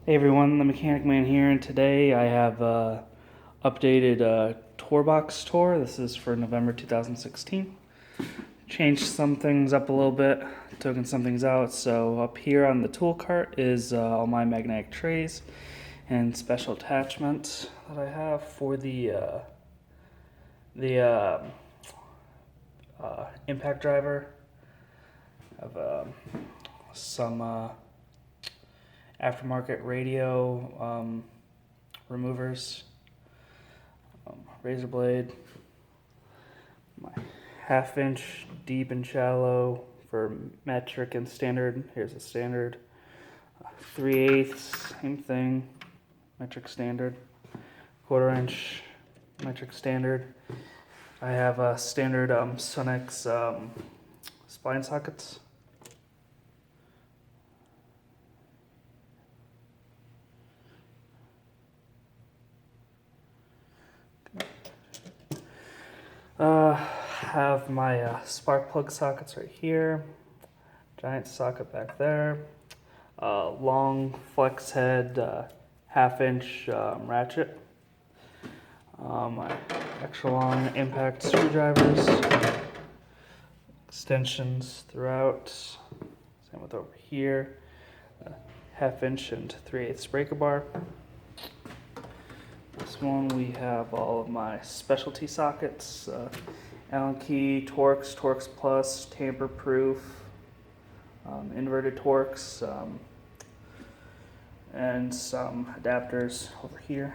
Hey everyone, the Mechanic Man here, and today I have updated Toolbox Tour. This is for November 2016. Changed some things up a little bit, taken some things out. So up here on the tool cart is all my magnetic trays and special attachments that I have for the impact driver. I have some aftermarket radio removers, razor blade, my 1/2 inch deep and shallow for metric and standard. Here's a standard. 3/8, same thing, metric standard. 1/4 inch metric standard. I have a standard Sonex spline sockets. Have my spark plug sockets right here, giant socket back there, long flex head 1/2 inch ratchet, my extra long impact screwdrivers, extensions throughout, same with over here, 1/2 inch and 3/8 breaker bar. This one we have all of my specialty sockets, Allen key, Torx, Torx Plus, tamper proof, inverted Torx, and some adapters over here.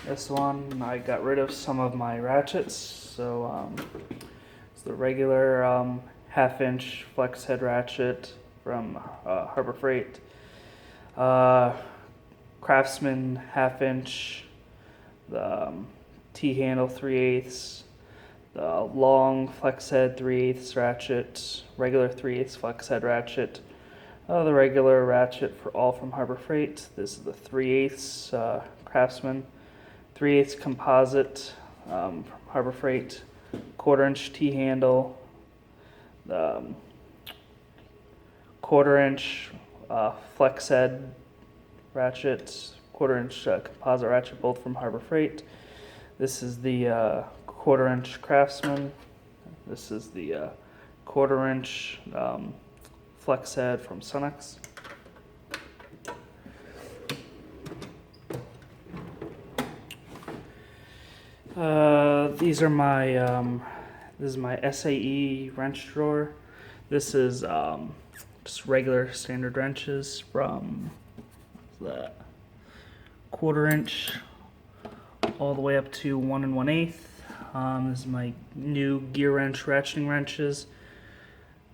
This one I got rid of some of my ratchets, so it's the regular 1/2 inch flex head ratchet from Harbor Freight. Craftsman 1/2 inch, the T-handle 3/8, the long flex head 3/8 ratchet, regular 3/8 flex head ratchet, the regular ratchet for all from Harbor Freight. This is the 3/8 Craftsman, 3/8 composite from Harbor Freight, 1/4 inch T-handle, the 1/4 inch flex head ratchet, 1/4 inch composite ratchet, both from Harbor Freight. This is the 1/4 inch Craftsman. This is the 1/4 inch flex head from Sonex. These are my this is my SAE wrench drawer. This is just regular standard wrenches from the 1/4 inch all the way up to 1 1/8. This is my new gear wrench ratcheting wrenches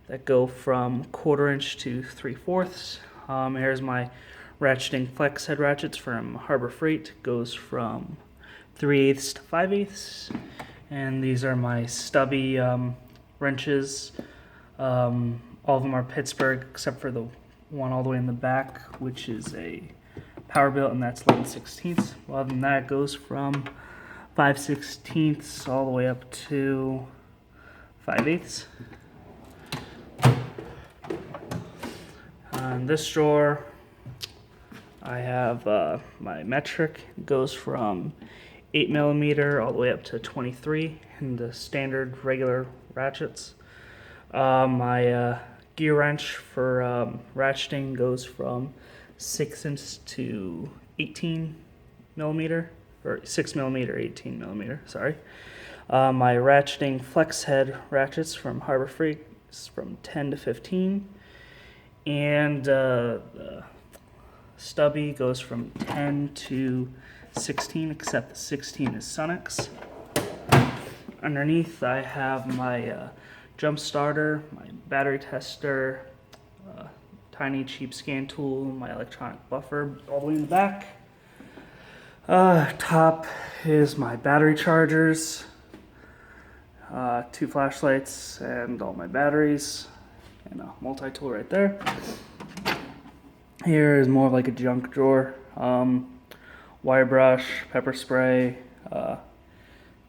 that go from 1/4 inch to 3/4. Here's my ratcheting flex head ratchets from Harbor Freight. Goes from 3/8 to 5/8. And these are my stubby wrenches. All of them are Pittsburgh except for the one all the way in the back, which is a power built, and that's 11/16. Well, other than that, it goes from 5/16 all the way up to 5/8. In this drawer, I have my metric. It goes from 8mm all the way up to 23 in the standard regular ratchets. My gear wrench for ratcheting goes from 6" to 18mm, or 6mm, 18mm, sorry. My ratcheting flex head ratchets from Harbor Freight is from 10 to 15. And the stubby goes from 10 to 16, except the 16 is Sonex. Underneath I have my jump starter, my battery tester, tiny cheap scan tool, my electronic buffer all the way in the back. Top is my battery chargers, 2 flashlights, and all my batteries, and a multi-tool right there. Here is more of like a junk drawer. Wire brush, pepper spray,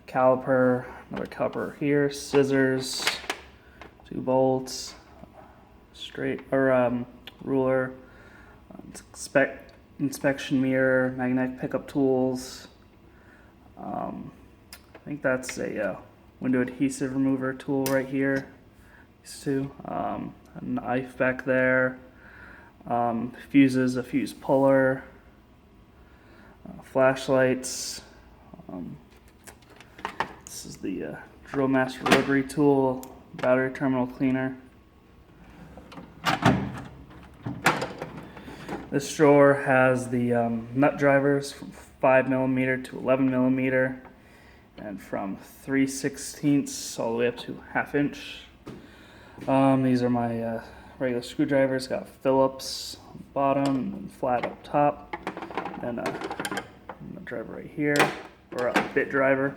caliper, another caliper here, scissors, 2 bolts, ruler, inspection mirror, magnetic pickup tools. I think that's a window adhesive remover tool right here. These two. A knife back there. Fuses, a fuse puller. Flashlights. This is the drill master rotary tool, battery terminal cleaner. This drawer has the nut drivers from 5mm to 11mm, and from 3/16 all the way up to 1/2 inch. These are my regular screwdrivers. Got Phillips bottom and flat up top, and a nut driver right here, or a bit driver.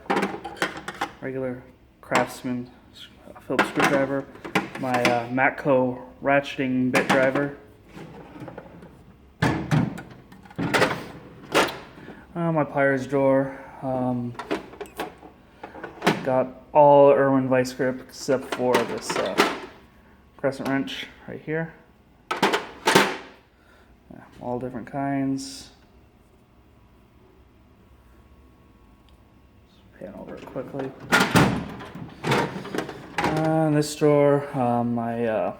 Regular Craftsman Phillips screwdriver. My Matco ratcheting bit driver. My pliers drawer. Got all Irwin vice grip except for this crescent wrench right here. Yeah, all different kinds. Just pan over it quickly. In this drawer, my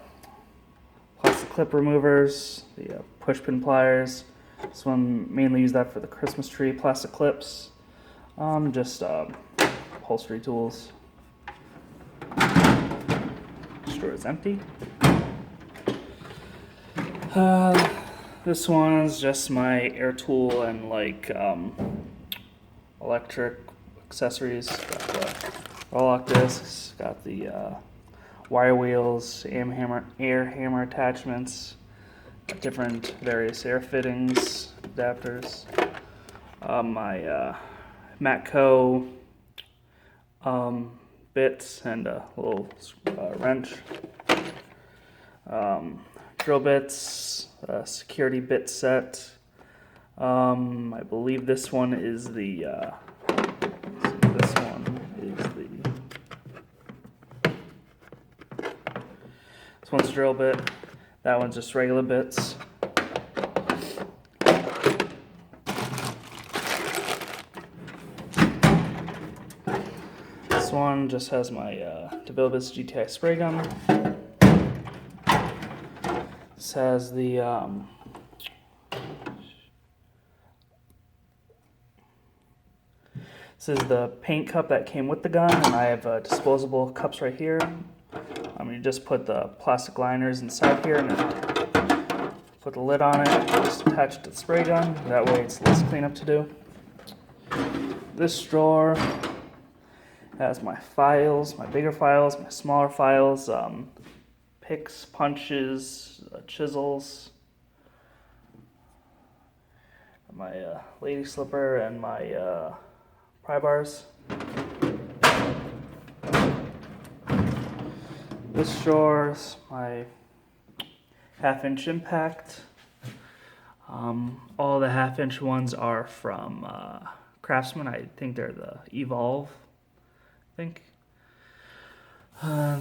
plastic clip removers, the push pin pliers. This one mainly use that for the Christmas tree plastic clips. Just upholstery tools. This drawer is empty. This one's just my air tool and like electric accessories. Got the roll lock discs. Got the wire wheels, air hammer attachments. Different various air fittings, adapters. My Matco bits and a little wrench. Drill bits, security bit set. I believe this one is the. This one's a drill bit. That one's just regular bits. This one just has my DeVilbiss GTI spray gun. This has the this is the paint cup that came with the gun, and I have disposable cups right here. You just put the plastic liners inside here and then put the lid on it, just attach it to the spray gun. That way it's less cleanup to do. This drawer has my files, my bigger files, my smaller files, picks, punches, chisels, my lady slipper, and my pry bars. This drawer's my 1/2 inch impact. All the 1/2 inch ones are from Craftsman. I think they're the Evolve. I think.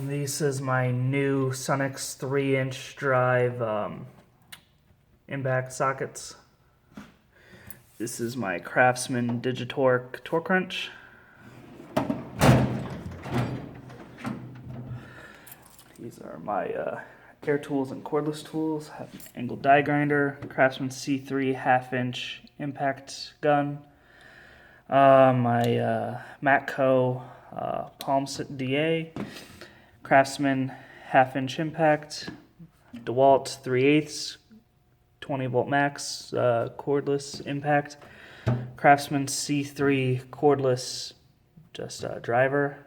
This is my new Sunix 3-inch drive impact sockets. This is my Craftsman Digitorque torque wrench. These are my air tools and cordless tools. I have an angled die grinder, Craftsman C3 1/2 inch impact gun, my Matco Palm DA, Craftsman 1/2 inch impact, DeWalt 3/8 20 volt max cordless impact, Craftsman C3 cordless just driver.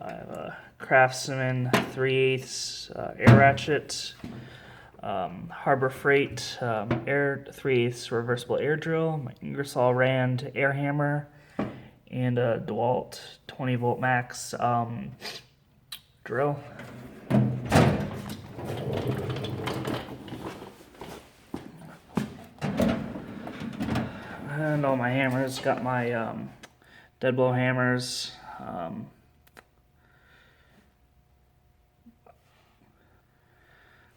I have a Craftsman 3/8 air ratchet, Harbor Freight air 3/8 reversible air drill, my Ingersoll Rand air hammer, and a DeWalt 20 volt max drill. And all my hammers. Got my dead blow hammers.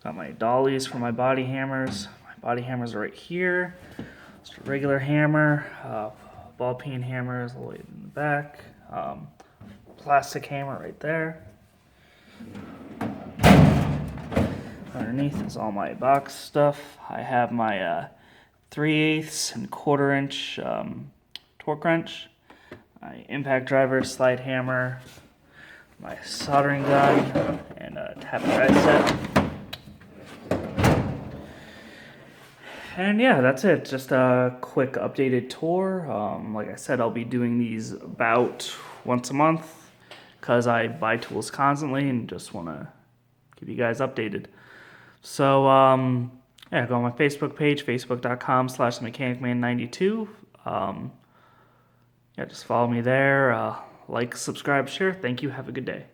Got my dollies for my body hammers. My body hammers are right here. Just a regular hammer. Ball peen hammer is all the way in the back. Plastic hammer right there. Underneath is all my box stuff. I have my 3/8 and 1/4 inch torque wrench, my impact driver, slide hammer, my soldering gun, and a tap and die set. And yeah, that's it. Just a quick updated tour. Like I said, I'll be doing these about once a month because I buy tools constantly and just want to keep you guys updated. So, yeah, go on my Facebook page, facebook.com/mechanicman92. Yeah, just follow me there. Like, subscribe, share. Thank you. Have a good day.